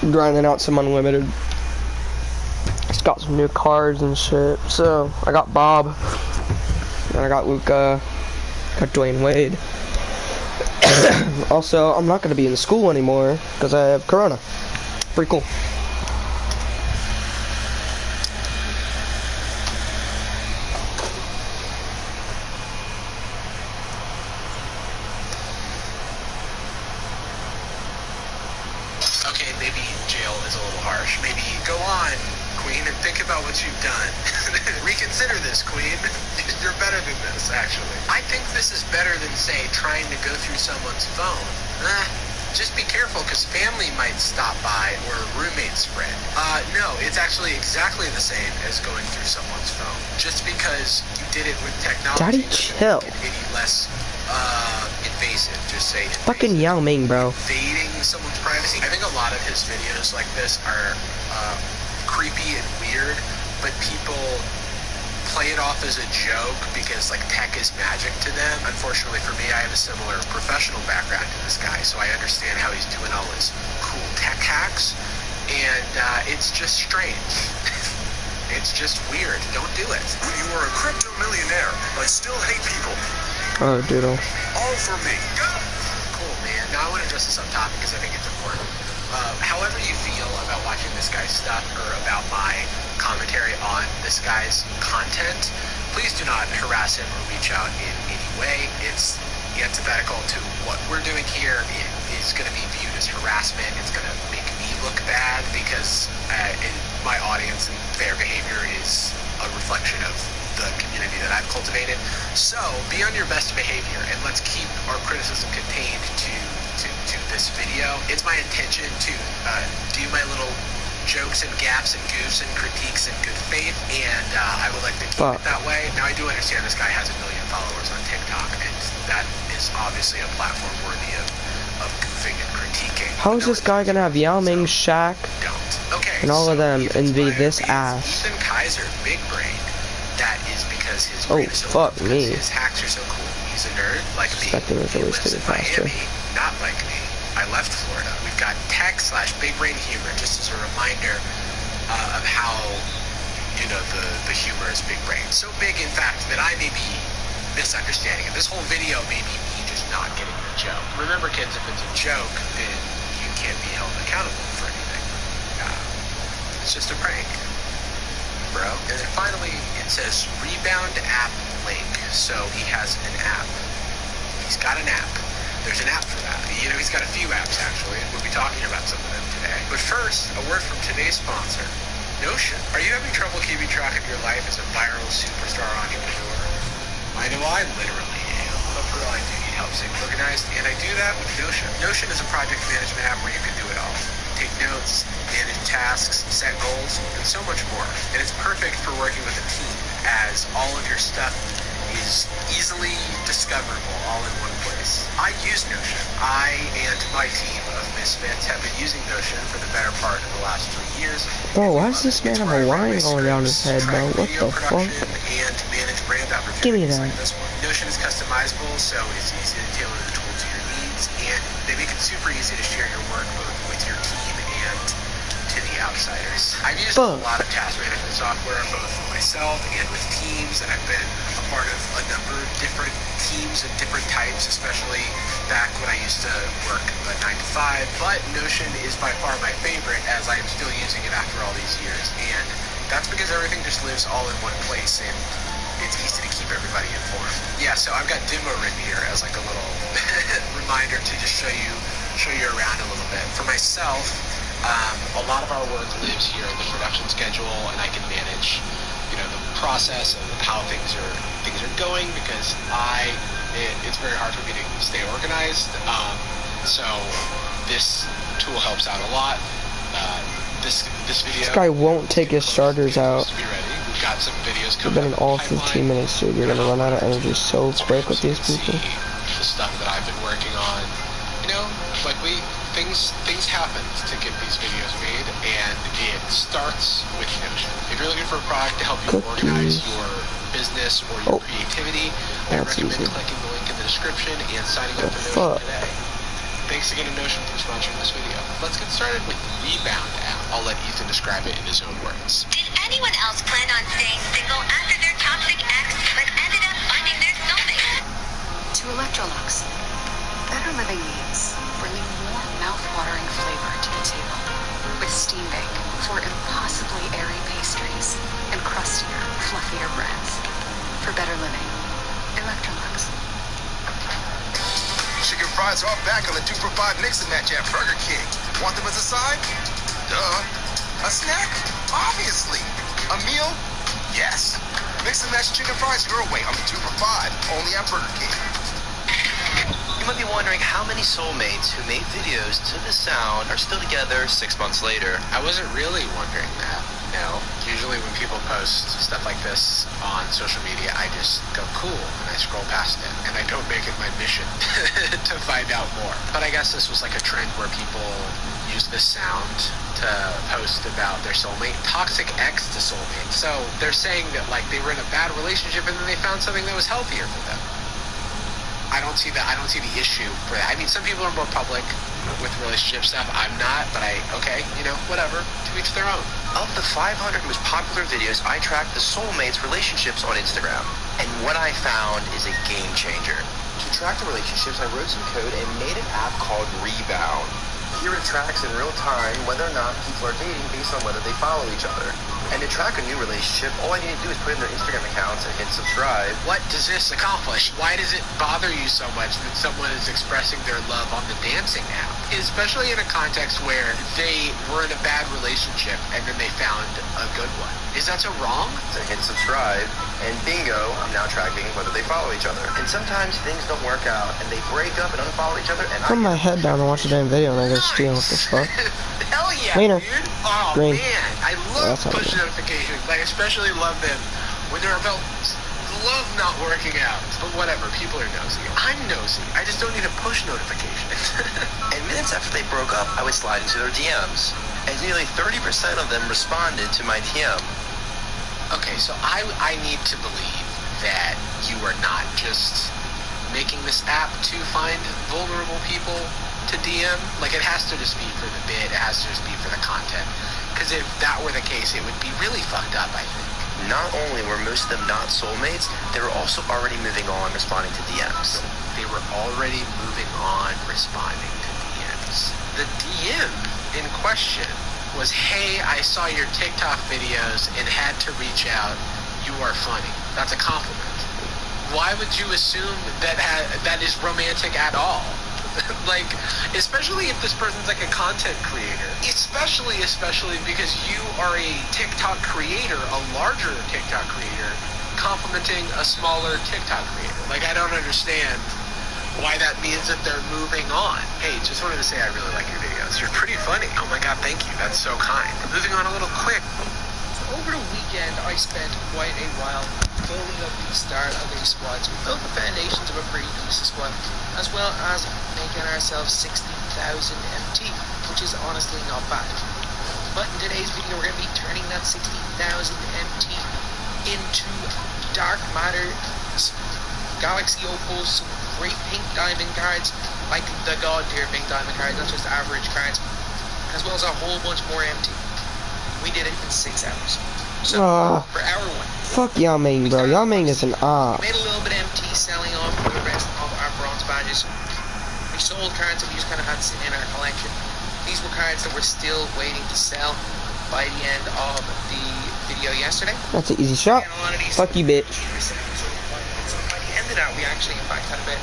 grinding out some Unlimited. Just got some new cards and shit. So I got Bob, and I got Luca, got Dwayne Wade. Also, I'm not gonna be in school anymore because I have Corona. Pretty cool. Okay, maybe jail is a little harsh. Maybe go on, Queen, and think about what you've done. Reconsider this, Queen. You're better than this, actually. I think this is better than, say, trying to go through someone's phone. Just be careful, because family might stop by, or roommates friend. No, it's actually exactly the same as going through someone's phone. Just because you did it with technology, Daddy, chill. Make it any less invasive. Just say invasive. Fucking Yao Ming, bro. Invading someone's privacy. I think a lot of his videos like this are creepy and weird, but people play it off as a joke because like tech is magic to them. Unfortunately for me, I have a similar professional background to this guy, so I understand how he's doing all his cool tech hacks, and it's just strange. It's just weird. Don't do it. When you are a crypto millionaire but still hate people. Oh, doodle. All for me. Cool, man. Now I want to address this up top because I think it's important. However you feel about watching this guy's stuff or about my commentary on this guy's content, please do not harass him or reach out in any way. It's antithetical to what we're doing here. It is going to be viewed as harassment. It's going to make me look bad because my audience and their behavior is a reflection of the community that I've cultivated. So be on your best behavior, and let's keep our criticism contained to this video. It's my intention to do my little jokes and gaps and goofs and critiques in good faith, and I would like to keep it that way. Now I do understand this guy has 1 million followers on TikTok, and that is obviously a platform worthy of goofing and critiquing. How is this guy gonna have Yao Ming, Shaq, and all of them envy this ass? Ethan Kaiser, big brain. That is because his Oh, brain is so fuck cool, me. his hacks are so cool. He's a nerd like me. Expecting it to He always lives get in faster. Miami, not like me. I left Florida. We've got tech/big brain humor, just as a reminder of how, you know, the humor is big brain. So big, in fact, that I may be misunderstanding it. This whole video may be me just not getting the joke. Remember, kids, if it's a joke, then you can't be held accountable for anything. It's just a prank, bro. And then finally, it says Rebound app link. So he has an app. He's got an app. There's an app for that. You know, he's got a few apps, actually. We'll be talking about some of them today. But first, a word from today's sponsor, Notion. Are you having trouble keeping track of your life as a viral superstar entrepreneur? I know I literally am. But for all I do need help staying organized, and I do that with Notion. Notion is a project management app where you can do it all. Take notes, manage tasks, set goals, and so much more. And it's perfect for working with a team, as all of your stuff is easily discoverable all in one place. I use Notion. I and my team of misfits have been using Notion for the better part of the last 3 years. Bro, why does this man have a line going down his head, bro? What the fuck? And manage brand opportunities. Give me that. Like this one. Notion is customizable, so it's easy to tailor the tool to your needs, and they make it super easy to share your work both with your team and to the outsiders. I've used a lot of task management software, both myself and with teams, and I've been a part of a number of different teams of different types, especially back when I used to work a 9 to 5. But Notion is by far my favorite, as I am still using it after all these years, and that's because everything just lives all in one place, and it's easy to keep everybody informed. Yeah, so I've got Demo written here as like a little reminder to just show you around a little bit. For myself, a lot of our work lives here in the production schedule, and I can manage, you know, the process of how things are going, because it's very hard for me to stay organized. So this tool helps out a lot. This video. This guy won't take his starters out. Be ready. We've got some videos You've coming been in all 15 minutes, dude. You're gonna run out of energy so quick with these people. The stuff that I've been working on, you know, like things happen to get these videos made, and it starts with Notion. If you're looking for a product to help you organize your business or your creativity, I recommend clicking the link in the description and signing up for Notion today. Thanks again to Notion for sponsoring this video. Let's get started with the Rebound app. I'll let Ethan describe it in his own words. Did anyone else plan on staying single after their toxic ex, but ended up finding their soulmate? To Electrolux, better living means bringing more mouth-watering flavor to the table. With Steam Bake for impossibly airy pastries and crustier, fluffier breads. For better living, Electrolux. Chicken fries are back on the 2 for $5 mix and match at Burger King. Want them as a side? Duh. A snack? Obviously. A meal? Yes. Mix and match chicken fries your way on the 2 for $5, only at Burger King. You might be wondering how many soulmates who made videos to this sound are still together 6 months later. I wasn't really wondering that. No. Usually when people post stuff like this on social media, I just go cool and I scroll past it. And I don't make it my mission to find out more. But I guess this was like a trend where people use this sound to post about their soulmate. Toxic ex to soulmate. So they're saying that like they were in a bad relationship and then they found something that was healthier for them. I don't see that. I don't see the issue for that. I mean, some people are more public with relationship stuff. I'm not, but okay, whatever. To each their own. Of the 500 most popular videos, I tracked the soulmates' relationships on Instagram. And what I found is a game changer. To track the relationships, I wrote some code and made an app called Rebound. Here it tracks in real time whether or not people are dating based on whether they follow each other. And to track a new relationship, all I need to do is put in their Instagram accounts and hit subscribe. What does this accomplish? Why does it bother you so much that someone is expressing their love on the dancing app? Especially in a context where they were in a bad relationship and then they found a good one. Is that so wrong? To hit subscribe, and bingo, I'm now tracking whether they follow each other. And sometimes things don't work out, and they break up and unfollow each other, and Put my head down and watch the damn video and I go steal. What the fuck? Hell yeah, Later. dude. Oh, Green. man. I love That's push not notifications. I especially love them when they're about love not working out. But whatever, people are nosy. I'm nosy. I just don't need a push notification. And minutes after they broke up, I would slide into their DMs. And nearly 30% of them responded to my DM. Okay, so I need to believe that you are not just making this app to find vulnerable people to DM. Like, it has to just be for the bit. It has to just be for the content. Because if that were the case, it would be really fucked up, I think. Not only were most of them not soulmates, they were also already moving on, responding to DMs. They were already moving on, responding to DMs. The DM in question was, hey, I saw your TikTok videos and had to reach out. You are funny. That's a compliment. Why would you assume that that is romantic at all? Like, especially if this person's like a content creator. Especially because you are a TikTok creator, a larger TikTok creator, complimenting a smaller TikTok creator. Like, I don't understand why that means that they're moving on. Hey, just wanted to say I really like your videos. You're pretty funny. Oh my god, thank you. That's so kind. Moving on a little quick. So over the weekend, I spent quite a while building up the start of a squad. So we built the foundations of a pretty decent squad, as well as making ourselves 60,000 MT, which is honestly not bad. But in today's video, we're going to be turning that 60,000 MT into dark matter, galaxy opals, some great pink diamond cards, like the god tier pink diamond cards, not just average cards, as well as a whole bunch more MT. We did it in 6 hours. So for hour 1, fuck Yao Ming, bro. Yao Ming is an op. we made a little bit of MT selling off the rest of our bronze badges. We sold cards that we just kind of had sitting in our collection. These were cards that were still waiting to sell by the end of the video yesterday. That's an easy shot. And a lot of these Fuck you, bitch. So by the end of that, we actually, in fact, had about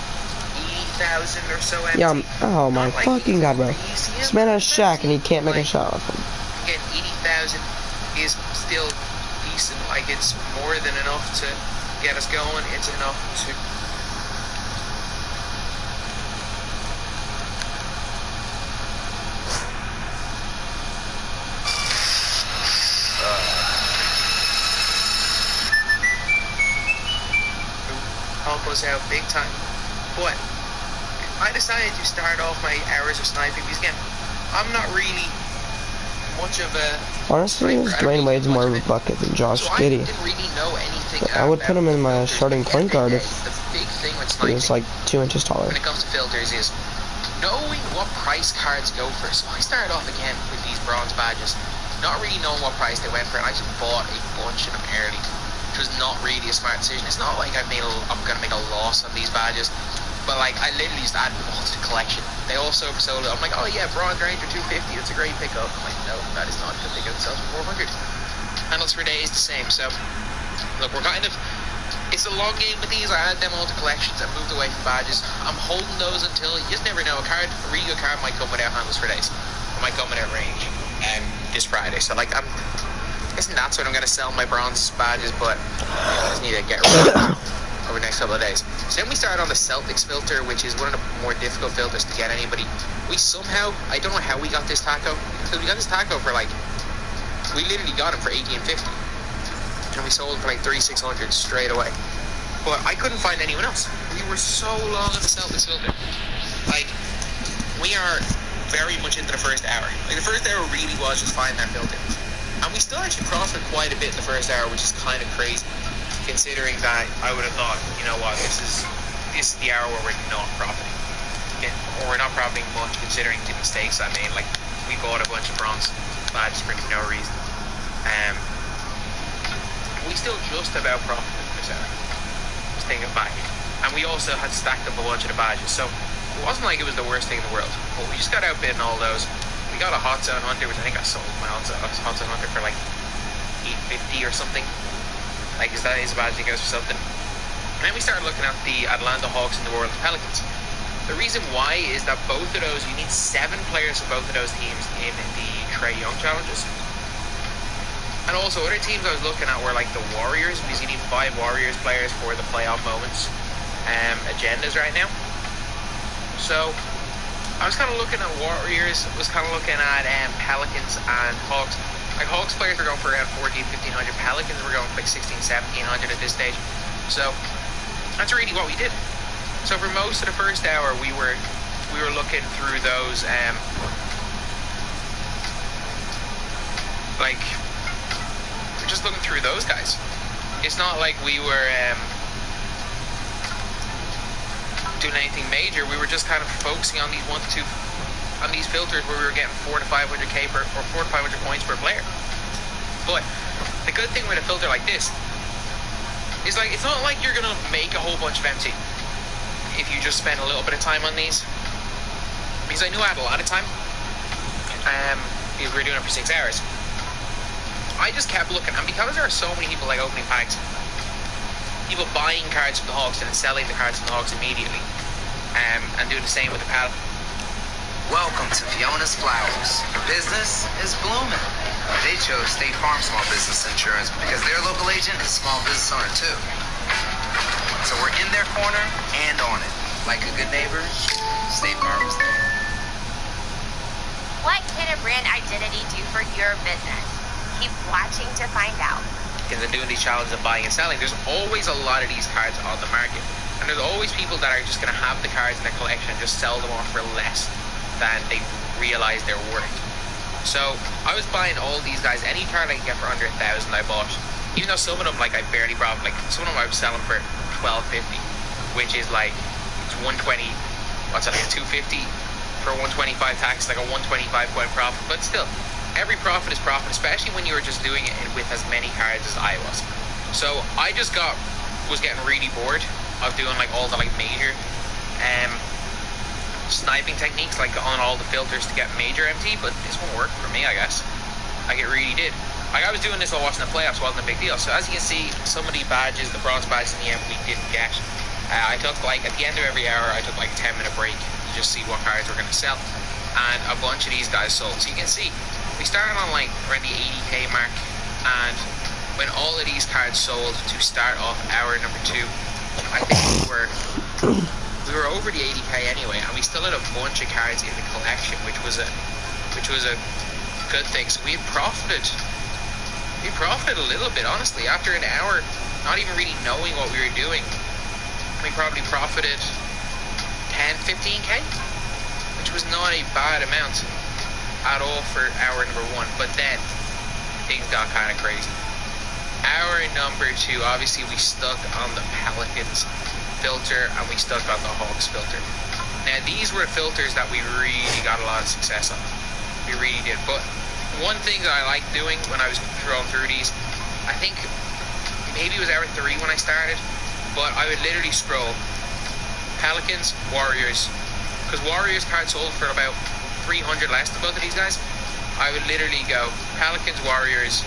80,000 or so MT. Yeah, oh my Not like fucking god, bro. crazy This man has a shack and he can't make a like, shot off him. Again, 80,000 is still decent. Like, it's more than enough to get us going. It's enough to help us out big time. But I decided to start off my hours of sniping because, again, I'm not really much of a Honestly, sniper. I don't Dwayne really Wade's do more of much a it. bucket than Josh So I Giddey. didn't really know anything I would put him in my filters. starting But point guard the if big thing with he sniping was like 2 inches taller. when it comes to filters is knowing what price cards go for. So I started off again with these bronze badges, not really knowing what price they went for, and I just bought a bunch of them early, which was not really a smart decision. It's not like I'm gonna make a loss on these badges, but like I literally just added them all to the collection. They all sold for so low. I'm like, oh yeah, bronze ranger 250, it's a great pickup. I'm like, no, that is not a good pickup. It sells for 400. Handles for days the same. So look, it's a long game with these. I added them all to collections and moved away from badges. I'm holding those until, you just never know, a really good card might come without handles for days. It might come without range this Friday. So like, isn't that what I'm going to sell my bronze badges, but I just need to get rid of them over the next couple of days. So then we started on the Celtics filter, which is one of the more difficult filters to get anybody. We somehow, I don't know how we got this taco, because we got this taco for like, we literally got him for $18.50. And we sold for like $3,600 straight away. But I couldn't find anyone else. We were so long on the Celtics filter. Like, we are very much into the first hour. Like, the first hour really was just finding that filter. And we still actually profited quite a bit in the first hour, which is kind of crazy, considering that I would have thought, you know what, this is the hour where we're not profiting. Or we're not profiting much considering the mistakes I made. Like, we bought a bunch of bronze badges for no reason. We still just about profited this hour. Just thinking back. And we also had stacked up a bunch of the badges, so it wasn't like it was the worst thing in the world. But we just got outbid in all those. We got a Hot Zone Hunter, which I think I sold my Hot Zone Hunter for like $8.50 or something. Like, that is a badge that goes for something. And then we started looking at the Atlanta Hawks and the New Orleans Pelicans. The reason why is that both of those, you need 7 players for both of those teams in the Trae Young challenges. And also other teams I was looking at were like the Warriors, because you need 5 Warriors players for the playoff moments agendas right now. So I was kind of looking at Warriors, was kind of looking at Pelicans and Hawks. Like, Hawks players were going for around 1,400-1,500. Pelicans were going for like 1,600-1,700 at this stage. So that's really what we did. So for most of the first hour, we were looking through those like, we're just looking through those guys. It's not like we were doing anything major. We were just kind of focusing on these on these filters where we were getting 400 to 500k or 400 to 500 points per player. But the good thing with a filter like this is, like, it's not like you're gonna make a whole bunch of MT if you just spend a little bit of time on these. Because I knew I had a lot of time, because we were doing it for 6 hours. I just kept looking, and because there are so many people like opening packs, people buying cards from the Hawks and then selling the cards from the Hawks immediately, and doing the same with the Pal. Welcome to Fiona's Flowers. Business is blooming. They chose State Farm Small Business Insurance because their local agent is a small business owner too. So we're in their corner and on it. Like a good neighbor, State Farm is there. What can a brand identity do for your business? Keep watching to find out. Because they're doing these challenges of buying and selling, there's always a lot of these cards on the market. And there's always people that are just going to have the cards in their collection and just sell them off for less than they realize they're worth. So I was buying all these guys. Any card I can get for under 1,000 I bought. Even though some of them, like, I barely brought, like, some of them I was selling for $12.50, which is like, it's 120, what's that, like a 250 for 125 tax, like a 125 point profit. But still, every profit is profit, especially when you were just doing it with as many cards as I was. So I just was getting really bored of doing like all the like major sniping techniques, like on all the filters to get major MT, but this won't work for me, I guess. Like, it really did. Like, I was doing this while watching the playoffs, wasn't a big deal. So as you can see, some of the badges, the bronze badges in the end, we didn't get. I took, like, at the end of every hour, I took like a 10-minute break to just see what cards we're going to sell. And a bunch of these guys sold. So you can see, we started on like around the 80k mark, and when all of these cards sold to start off hour number 2, I think we were over the 80k anyway, and we still had a bunch of cards in the collection, which was a good thing. So we profited a little bit, honestly. After an hour, not even really knowing what we were doing, we probably profited 10-15k, which was not a bad amount at all for hour number 1. But then things got kind of crazy. Hour number 2, obviously we stuck on the Pelicans filter and we stuck on the Hawks filter. Now, these were filters that we really got a lot of success on. We really did. But one thing that I liked doing when I was scrolling through these, I think maybe it was hour 3 when I started, but I would literally scroll Pelicans, Warriors, because Warriors cards sold for about 300 less than both of these guys. I would literally go Pelicans, Warriors,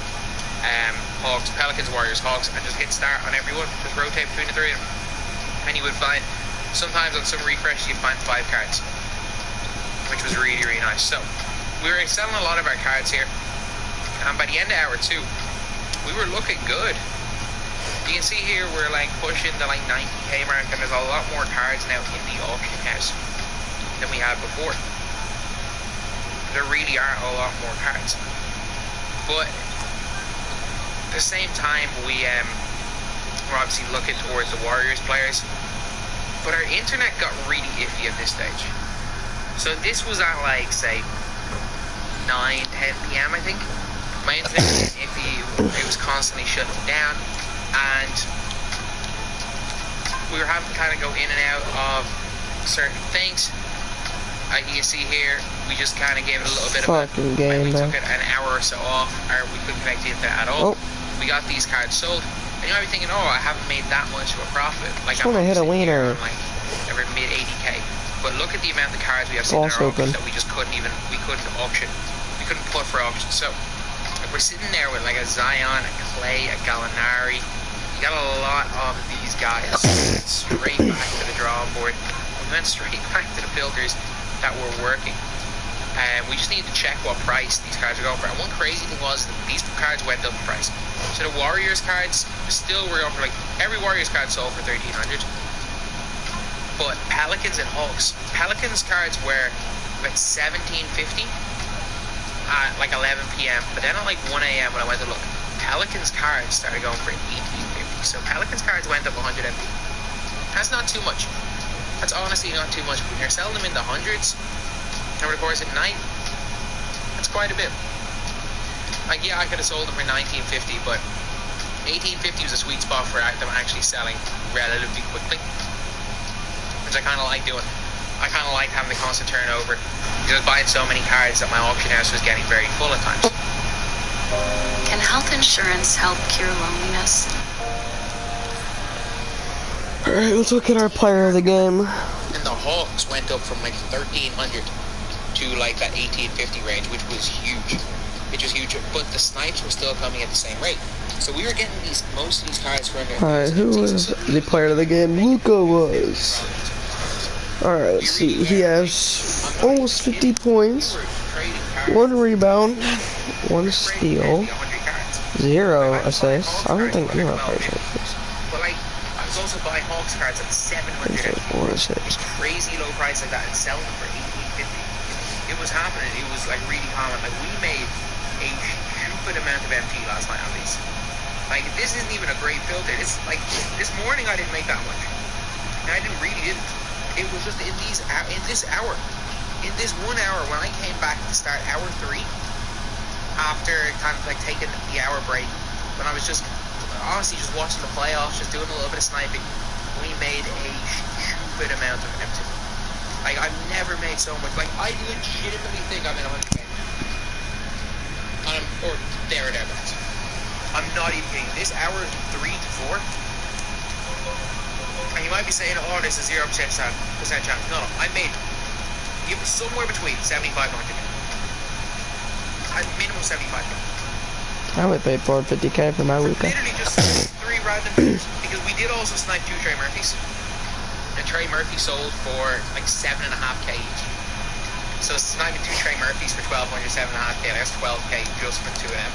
Hawks, Pelicans, Warriors, Hawks, and just hit start on everyone. Just rotate between the three of them. And you would find, sometimes on some refresh, you'd find 5 cards, which was really, really nice. So, we were selling a lot of our cards here. And by the end of hour 2, we were looking good. You can see here we're like pushing the like 90k mark, and there's a lot more cards now in the auction house than we had before. There really are a lot more cards. But at the same time, we're obviously looking towards the Warriors players. But our internet got really iffy at this stage. So this was at like, say, 9, 10 p.m. I think. My internet was iffy. It was constantly shutting down. And we were having to kind of go in and out of certain things. You can see here, we just kind of gave it a little bit of a game. We took it an hour or so off, or we couldn't connect to it at all. We got these cards sold. And you might be thinking, oh, I haven't made that much of a profit. Like, I'm gonna hit a wiener. Like, over mid 80k. But look at the amount of cards we have sitting in our auction that we just couldn't auction. We couldn't put for auction. So, if we're sitting there with like a Zion, a Clay, a Gallinari, you got a lot of these guys straight back to the drawing board. We went straight back to the filters that were working. And we just need to check what price these cards are going for. And one crazy thing was that these cards went up in price. So the Warriors cards still were going for like, every Warriors card sold for 1,300. But Pelicans and Hawks, Pelicans cards were about 1750 at like 11 p.m. But then at like 1 a.m. when I went to look, Pelicans cards started going for 1850. So Pelicans cards went up 100 MP. That's not too much. That's honestly not too much. When you're selling them in the hundreds over the course of the night, that's quite a bit. Like, yeah, I could have sold them for 1950, but 1850 was a sweet spot for them actually selling relatively quickly, which I kind of like doing. I kind of like having the constant turnover, because I was buying so many cards that my auction house was getting very full at times. Can health insurance help cure loneliness? Alright, let's look at our player of the game. And the Hawks went up from like 1,300 to like that 1,850 range, which was huge. It was huge, but the snipes were still coming at the same rate. So we were getting most of these cards for under. Alright, who was the player of the game? Luka was. Alright, let's see. He has almost 50 points, 1 rebound, 1 steal, 0 assists. I don't think anyone plays assists. But like, I was also buying Hawks cards at 700. Crazy low price like that and selling them for 1,850. It was happening. It was like really common. Like, we made a stupid amount of MT last night on these. Like, this isn't even a great filter. It's like, this morning I didn't make that much. And I didn't. It was just in this hour, in this 1 hour when I came back to start hour 3, after kind of like taking the hour break, when I was just honestly just watching the playoffs, just doing a little bit of sniping, we made a stupid amount of MT. Like, I've never made so much. Like, I legitimately think I'm in 100k. Or thereabouts. I'm not even kidding. This hour 3 to 4. And you might be saying, oh, this is 0% chance. No, I made somewhere between 75 and 100. Minimum 75. I would pay 450k for my Luka. Literally just 3 random things. Because we did also snipe 2 Trey Murphys. And Trey Murphy sold for like 7.5k each. So sniping 2 Trey Murphys for 1,200, 7.5k, that's 12k just for 2 of them.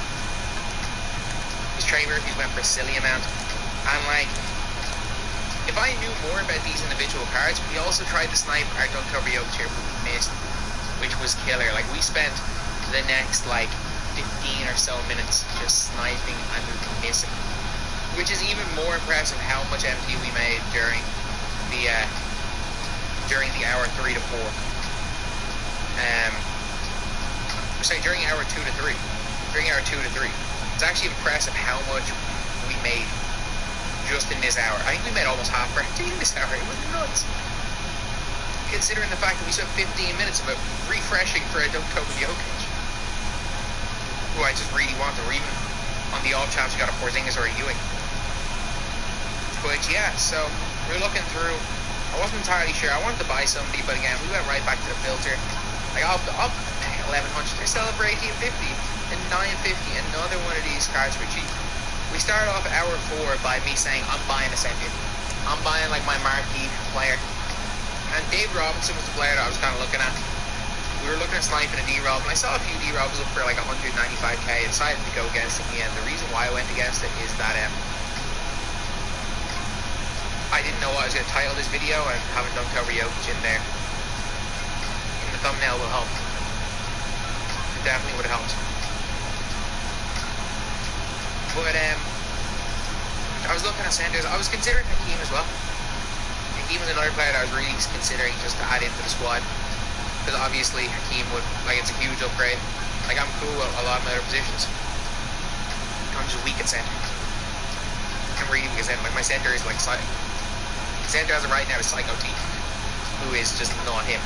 These Trey Murphys went for a silly amount. And like, if I knew more about these individual cards, we also tried to snipe our Dunk Cover Yoke here, but we missed, which was killer. Like, we spent the next like 15 or so minutes just sniping and missing, which is even more impressive how much MT we made during the hour 3 to 4. During hour 2 to 3. During hour 2 to 3. It's actually impressive how much we made just in this hour. I think we made almost half our MT in this hour. It was nuts. considering the fact that we spent 15 minutes of it refreshing for a Dunko Jokic, who I just really want, or even on the off chance we got a Porzingis or a Ewing. But yeah, so we're looking through. I wasn't entirely sure. I wanted to buy somebody, but again, we went right back to the filter. Like up 1100. They're selling for 1850 and 950. Another one of these cards for cheap. We started off hour 4 by me saying I'm buying a second. I'm buying like my marquee player. And Dave Robinson was the player that I was kind of looking at. We were looking at sniping a D-Rob, and I saw a few D-Robs up for like 195k. I decided to go against it in the end. The reason why I went against it is that I didn't know what I was going to title this video, and having Dunko Jokic in there in the thumbnail will help. It definitely would have helped. But I was looking at centers. I was considering Hakeem as well. Hakeem was another player that I was really considering just to add into the squad, because obviously Hakeem would, like, it's a huge upgrade. Like, I'm cool with a lot of my other positions. I'm just weak at center. I'm really weak at center. Like, my center is like center as of right now is Psycho T, who is just not him.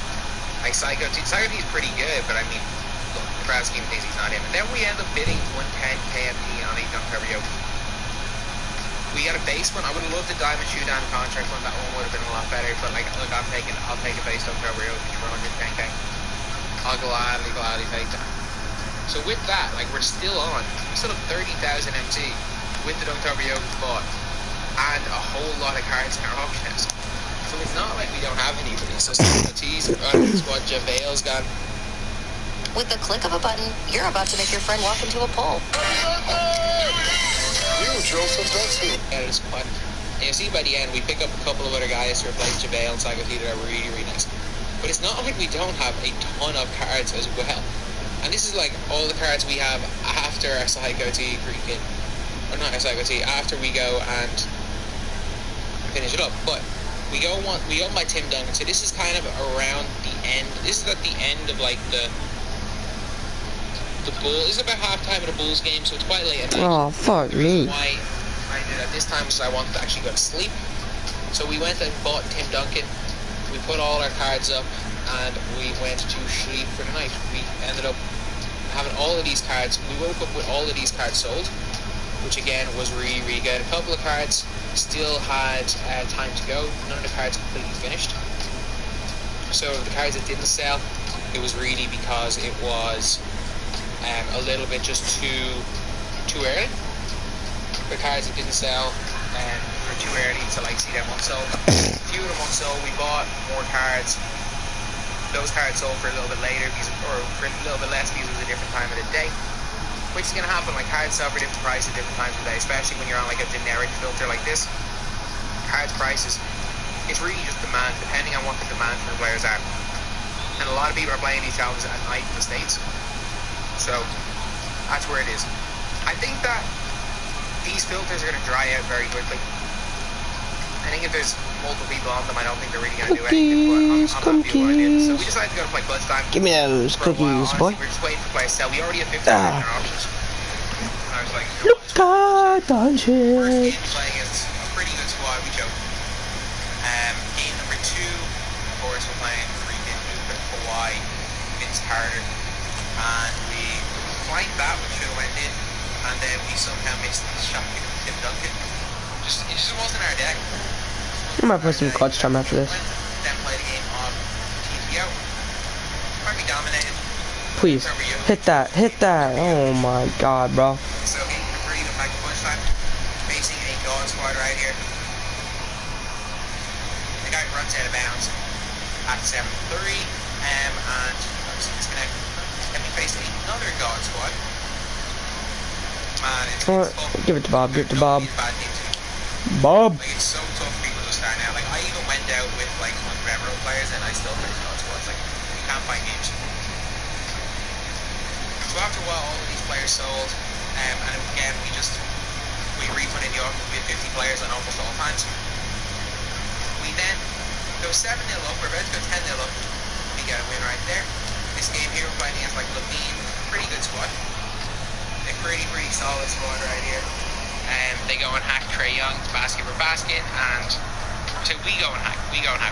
Like, Psycho T is pretty good, but I mean, look, the grand scheme of things, he's not him. And then we end up bidding 110 KMT on a Dunko Jokic. We got a base one. I would have loved the Diamond Showdown contract one. That one would have been a lot better. But like, look, I'll take a base Dunko Jokic for 110k. I'll gladly take that. So with that, like, we're still on. We still have 30,000 MT with the Dunko Jokic bought, and a whole lot of cards in our auction house. So it's not like we don't have any of these. So T's are out of the squad. JaVale's gone. With the click of a button, you're about to make your friend walk into a pole. You drove some ducks too. Out of the squad. And you see by the end, we pick up a couple of other guys to replace JaVale and Psycho T that are really, really nice. But it's not like we don't have a ton of cards as well. And this is like all the cards we have after our Psycho T freaking, or not our Psycho T, after we go and finish it up. But we go by Tim Duncan. So this is kind of around the end. This is at the end of like the Bull. This is about halftime of the Bulls game, so it's quite late at night. Oh, fuck me. Why I did at this time was I wanted to actually go to sleep. So we went and bought Tim Duncan. We put all our cards up and we went to sleep for the night. We ended up having all of these cards. We woke up with all of these cards sold, which again was really, really good. A couple of cards still had time to go. None of the cards completely finished. So the cards that didn't sell, it was really because it was a little bit just too early. The cards that didn't sell were too early to like see them unsold. A few of them unsold. We bought more cards. Those cards sold for a little bit later or for a little bit less because it was a different time of the day. Which is going to happen. Like, cards sell for different prices at different times of the day, especially when you're on like a generic filter like this. Cards prices, it's really just demand, depending on what the demand for the players are. And a lot of people are playing these challenges at night in the States. So that's where it is. I think that these filters are going to dry out very quickly. I think if there's multiple people on them, I don't think they're really going to do anything. But I'm happy with what I did. So we decided to go to play Clutch Time. Give me those cookies, boy. We're just waiting for players to sell. We already have 50 in our options. And I was like, you know what? Luka First Doncic. game playing against a pretty good squad, we joke. Game number 2, of course, we're playing freaking Luka, Kawhi, Vince Carter. And we flanked that, which should have went in. And then we somehow missed the shot with Tim Duncan. It just wasn't our deck. I might play some Clutch Time after this. Then play the game on TTO. Probably dominated. Please, hit that. Oh my god, bro. So game number 3, go back to Clutch Time. Facing a God squad right here. The guy runs out of bounds at 7-3. And obviously disconnected. Then we faced another God squad. Man, it's tough. Give it to Bob. He's bad team too. Bob. Like, it's so tough for people to start now. Like, I even went out with like 100 Emerald players and I still faced God squads. Like, you can't find games. So after a while, all of these players sold, and again, we refunded the auction. We had 50 players on almost all times. We then go 7-0 up. We're about to go 10-0 up. We get a win right there. This game here, we're playing against like Levine, pretty good squad. A pretty solid squad right here. They go and hack Trae Young to basket for basket, and So we go and hack.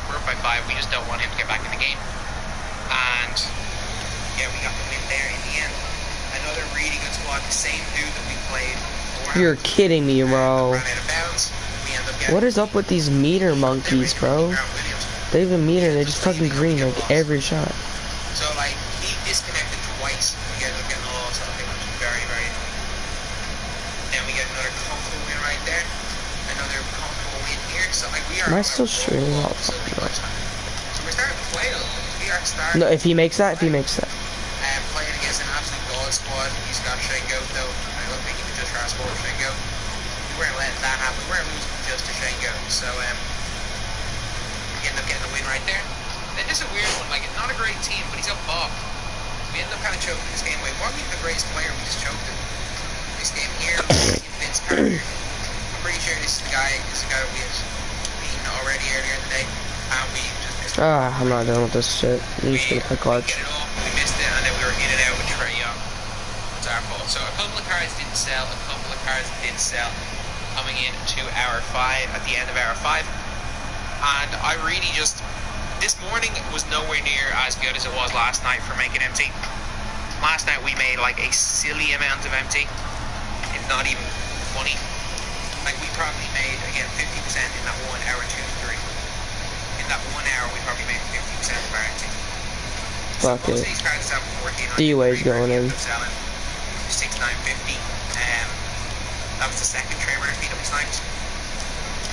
We're up by 5. We just don't want him to get back in the game. And yeah, we got the win there in the end. Another really good squad. The same dude that we played. You're kidding me, bro. Ran out of bounds. We end up getting What is up with these meter monkeys, bro? They have a meter and they just fucking green like every shot. So like he disconnected twice. We ended up getting a loss. I think, which is very, very annoying. Then we get another comfortable win right there. Another comfortable win here. So like we are. Am I still streaming? Oh, so we're starting to play though. We are starting. No, if he makes that, playing against an absolute god squad. He's got Shengo though. I don't think he can just transport Shengo. We weren't letting that happen. We weren't losing just to Shengo. So we end up getting a win right there. Then there's a weird one. Like not a great team, but he's up Bob. We end up kind of choking this game away. Wasn't even the greatest player. We just choked him. This game here, Vince Carter. I'm pretty sure this is the guy. This is the guy that we had beaten already earlier in the day. And we just missed it. I'm not done with this shit. I'm just gonna play cards. We missed it, and then we were in and out with Trey Young. It's our fault. So a couple of cards didn't sell. Coming in to hour 5 at the end of hour 5, and I really just this morning was nowhere near as good as it was last night for making MT. Last night we made like a silly amount of MT. It's not even funny. Like we probably made again 50% in that 1 hour 2 3. In that 1 hour we probably made 50% of our MT. Fuck So most it. of these cards have 14. D-Way's going in. 6950. That was the second Trey Murphy that we sniped.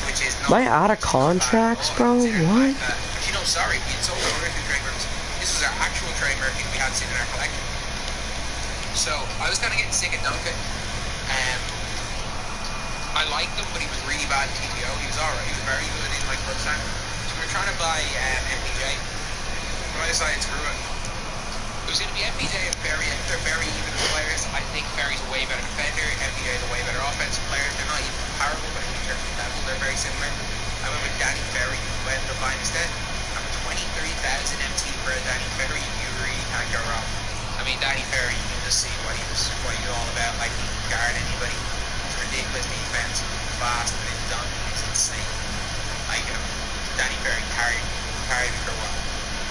Which is Am I out of contracts, bro? What? Actually, no, sorry. We sold over 2 Trey Murphys. This is our actual Trey Murphy we had sitting in our collection. So, I was kind of getting sick of Duncan. I liked him, but he was really bad in TPO. He was alright. He was very good in my first time. So, we were trying to buy MPJ. But I decided, screw it. It was going to be MPJ and Ferry. They're very even players. I think Ferry's a way better defender. MPJ is a way better offensive player. They're not even comparable, but in terms of level, they're very similar. I went with Danny Ferry, who ended up buying instead. And with 23,000 MT for a Danny Ferry, you really can't go wrong. I mean, Danny Ferry, you can just see what he's all about. Like, he can guard anybody. It's ridiculous defense. Fast and it's done. It's insane. Like, Danny Ferry carried me for a while.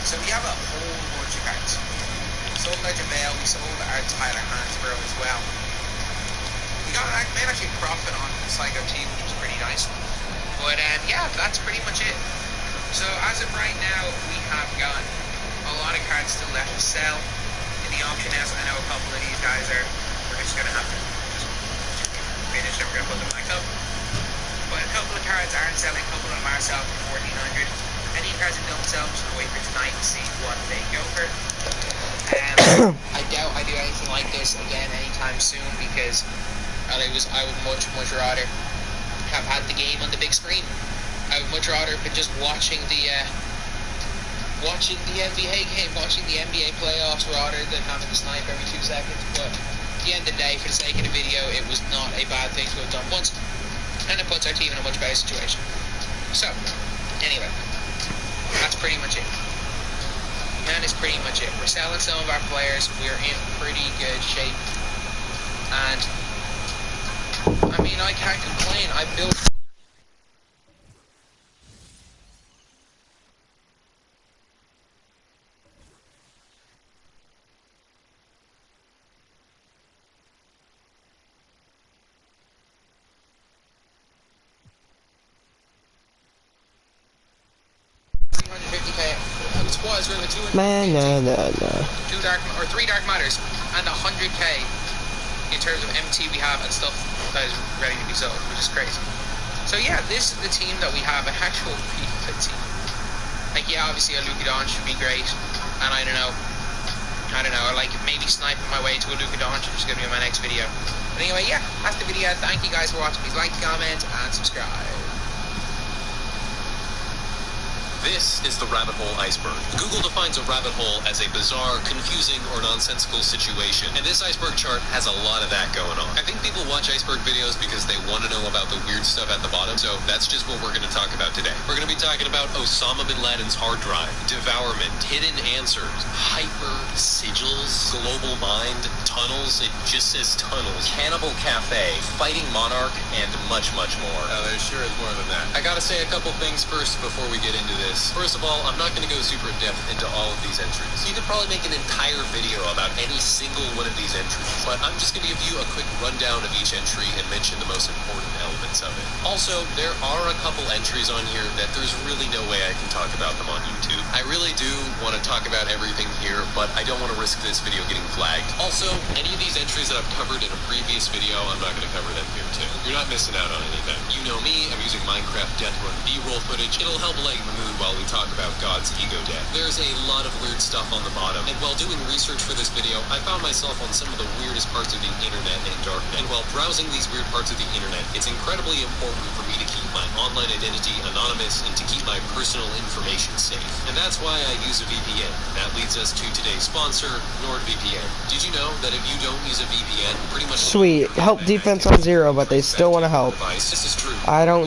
So we have a whole bunch of cards. We sold Legend Vale, we sold our Tyler Hansborough as well. We made actually a profit on Psycho Team, which was pretty nice. But yeah, that's pretty much it. So as of right now, we have got a lot of cards still left to sell in the auction house. I know a couple of these guys we're just going to have to just finish and we're going to put them back up. But a couple of cards aren't selling, a couple of them are selling for 1,400. Any cards that don't sell, I'm just going to wait for tonight to see what they go for. I doubt I do anything like this again anytime soon because I would much rather have had the game on the big screen. I would much rather have been just watching the NBA game, watching the NBA playoffs rather than having to snipe every 2 seconds. But at the end of the day, for the sake of the video, it was not a bad thing to have done once, and it puts our team in a much better situation. So, anyway. That's pretty much it. That is pretty much it. We're selling some of our players. We're in pretty good shape. And, I mean, I can't complain. I built... Man, no. 3 dark matters and 100k in terms of MT we have and stuff that is ready to be sold, which is crazy. So yeah, this is the team that we have, an actual pretty good team. Like yeah, obviously a Luka Doncic should be great, and I don't know, like maybe sniping my way to a Luka Doncic, which is going to be my next video. But anyway, yeah, that's the video. Thank you guys for watching. Please like, comment, and subscribe. This is the rabbit hole iceberg. Google defines a rabbit hole as a bizarre, confusing, or nonsensical situation. And this iceberg chart has a lot of that going on. I think people watch iceberg videos because they want to know about the weird stuff at the bottom, so that's just what we're going to talk about today. We're going to be talking about Osama bin Laden's hard drive, devourment, hidden answers, hyper, sigils, global mind, tunnels, it just says tunnels, cannibal cafe, fighting monarch, and much, much more. There sure is more than that. I gotta say a couple things first before we get into this. First of all, I'm not going to go super depth into all of these entries. You could probably make an entire video about any single one of these entries, but I'm just going to give you a quick rundown of each entry and mention the most important elements of it. Also, there are a couple entries on here that there's really no way I can talk about them on YouTube. I really do want to talk about everything here, but I don't want to risk this video getting flagged. Also, any of these entries that I've covered in a previous video, I'm not going to cover them here too. You're not missing out on anything. You know me, I'm using Minecraft Death Run B-roll footage. It'll help lighten the mood while we talk about God's ego death. There's a lot of weird stuff on the bottom, and while doing research for this video, I found myself on some of the weirdest parts of the internet and darknet. And while browsing these weird parts of the internet, it's incredibly important for me to keep my online identity anonymous and to keep my personal information safe. And that's why I use a VPN. That leads us to today's sponsor, NordVPN. Did you know that if you don't use a VPN, pretty much Sweet. Help defense on 0, but they still want to help. This is true. I don't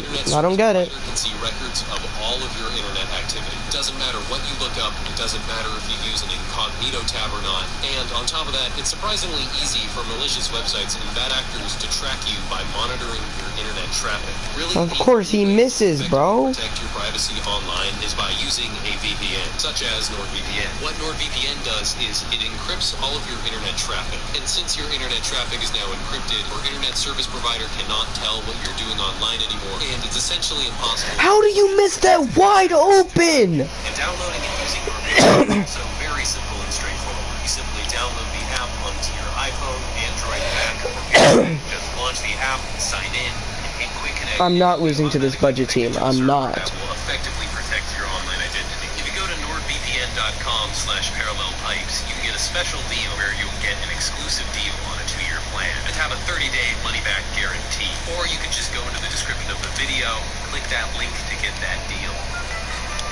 get it. You can see records of all of your internet activity. It doesn't matter what you look up. It doesn't matter if you use an incognito tab or not. And on top of that, it's surprisingly easy for malicious websites and bad actors to track you by monitoring your internet traffic. Really, of course he misses, bro. Protect your privacy online is by using a VPN, such as NordVPN. What NordVPN does is it encrypts all of your internet traffic. And since your internet traffic is now encrypted, your internet service provider cannot tell what you're doing online anymore, and it's essentially impossible. How do you miss that wide open? And downloading and using NordVPN is also very simple and straightforward. You simply download the app onto your iPhone, Android, Mac, or just launch the app, sign in, and hit quick connect. I'm not losing to this budget team. I'm not. That will effectively protect your online identity. If you go to nordvpn.com/parallelpipes, you can get a special deal where you'll get an exclusive deal on a 2-year plan and have a 30-day money-back guarantee. Or you can just go into the description of the video, click that link to get that deal.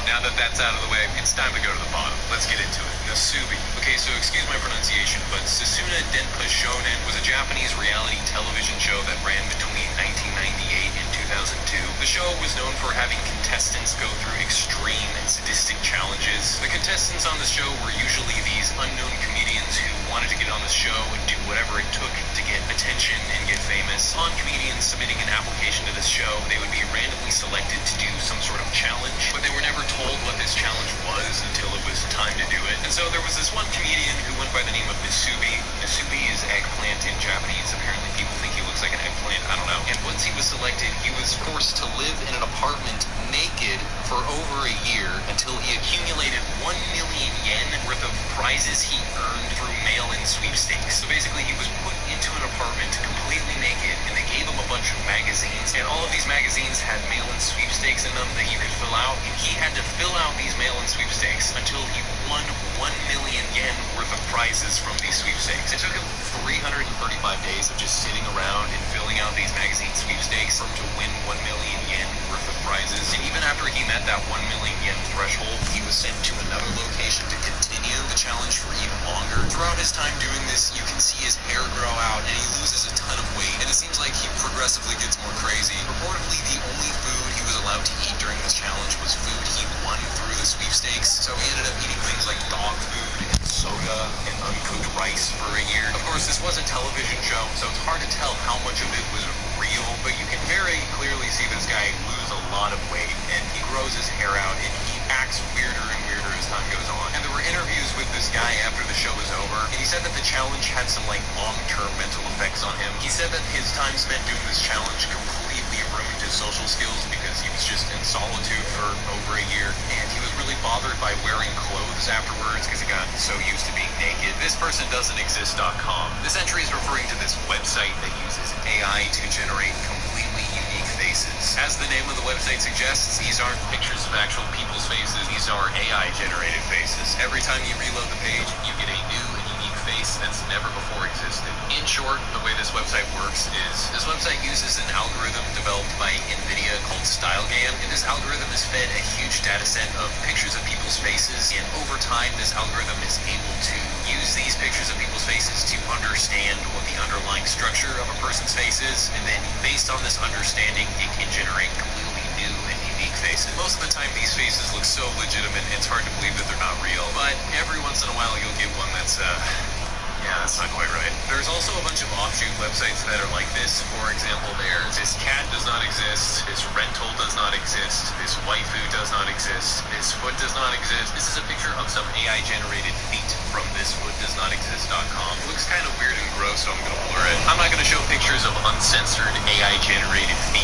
Now that that's out of the way, it's time to go to the bottom. Let's get into it. Nasubi. Okay, so excuse my pronunciation, but Sasuna Denpa Shonen was a Japanese reality television show that ran between 1998 and 2002. The show was known for having contestants go through extreme and sadistic challenges. The contestants on the show were usually these unknown comedians who wanted to get on the show and do whatever it took to get attention and get famous. On comedians submitting an application to this show, they would be randomly selected to do some sort of challenge, but they were never told what this challenge was until it was time to do it. And so there was this one comedian who went by the name of Nasubi. Nasubi is eggplant in Japanese. Apparently people think he looks like an eggplant. I don't know. And once he was selected, he was forced to live in an apartment naked for over a year until he accumulated 1 million yen worth of prizes he earned through mail-in sweepstakes. So basically he was put into an apartment completely naked, and they gave him a bunch of magazines, and all of these magazines had mail-in sweepstakes in them that you could fill out, and he had to fill out these mail-in sweepstakes until he won 1 million yen worth of prizes from these sweepstakes. It took him 335 days of just sitting around and filling out these magazine sweepstakes for him to win 1 million yen worth of prizes. And even after he met that 1 million yen threshold, he was sent to another location to continue the challenge for even longer. Throughout his time doing this, you can see his hair grow out and he loses a ton of weight, and it seems like he progressively gets more crazy. Reportedly, the only food he was allowed to eat during this challenge was food he won through the sweepstakes, so he ended up eating things like dog food and soda and uncooked rice for a year. Of course, this was a television show, so it's hard to tell how much of it was real, but you can very clearly see this guy lose a lot of weight, and he grows his hair out, and he acts weirder and weirder as time goes on. And there were interviews with this guy after the show was over, and he said that the challenge had some long-term mental effects on him. He said that his time spent doing this challenge completely ruined his social skills because he was just in solitude for over a year, and he was really bothered by wearing clothes afterwards because he got so used to being naked. This person doesn't exist.com. This entry is referring to this website that uses AI to generate completely unique faces. As the name of the website suggests, these aren't pictures of actual people's faces. These are AI generated faces. Every time you reload the page, you get a new and unique face face that's never before existed. In short, the way this website works is this website uses an algorithm developed by NVIDIA called StyleGAN, and this algorithm is fed a huge data set of pictures of people's faces, and over time this algorithm is able to use these pictures of people's faces to understand what the underlying structure of a person's face is, and then based on this understanding it can generate completely new and unique faces. Most of the time these faces look so legitimate it's hard to believe that they're not real, but every once in a while you'll get one that's yeah, that's not quite right. There's also a bunch of offshoot websites that are like this. For example, there's this cat does not exist, this rental does not exist, this waifu does not exist, this foot does not exist. This is a picture of some AI generated feet from thisfootdoesnotexist.com. It looks kind of weird and gross, so I'm gonna blur it. I'm not gonna show pictures of uncensored AI generated feet